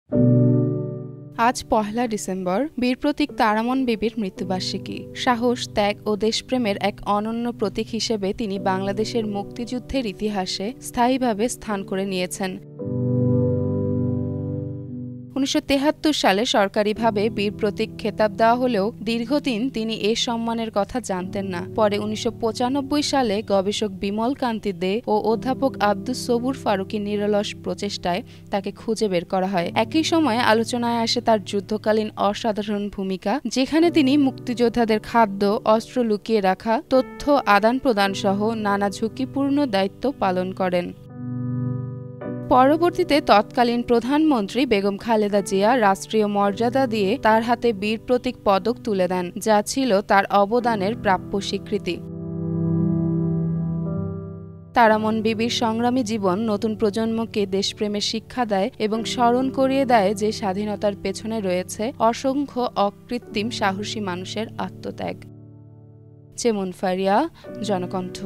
আজ পহেলা ডিসেম্বর বীর প্রতীক তারামন বিবির মৃত্যুবার্ষিকী। সাহস, ত্যাগ ও দেশপ্রেমের এক অনন্য প্রতীক হিসেবে তিনি বাংলাদেশের মুক্তিযুদ্ধের ইতিহাসে স্থায়ীভাবে স্থান করে নিয়েছেন। ১৯৭৩ সালে সরকারিভাবে বীর প্রতীক খেতাব দেওয়া হলেও দীর্ঘদিন তিনি এ সম্মানের কথা জানতেন না। পরে ১৯৯৫ সালে গবেষক বিমল কান্তি দে ও অধ্যাপক আব্দুস সবুর ফারুকীর নিরলস প্রচেষ্টায় তাকে খুঁজে বের করা হয়। একই সময়ে আলোচনায় আসে তার যুদ্ধকালীন অসাধারণ ভূমিকা, যেখানে তিনি মুক্তিযোদ্ধাদের খাদ্য, অস্ত্র লুকিয়ে রাখা, তথ্য আদান প্রদান সহ নানা ঝুঁকিপূর্ণ দায়িত্ব পালন করেন। পরবর্তীতে তৎকালীন প্রধানমন্ত্রী বেগম খালেদা জিয়া রাষ্ট্রীয় মর্যাদা দিয়ে তার হাতে বীর প্রতীক পদক তুলে দেন, যা ছিল তার অবদানের প্রাপ্য স্বীকৃতি। তারামন বিবির সংগ্রামী জীবন নতুন প্রজন্মকে দেশপ্রেমের শিক্ষা দেয় এবং স্মরণ করিয়ে দেয় যে স্বাধীনতার পেছনে রয়েছে অসংখ্য অকৃত্রিম সাহসী মানুষের আত্মত্যাগ। চেমন ফারিয়া, জনকণ্ঠ।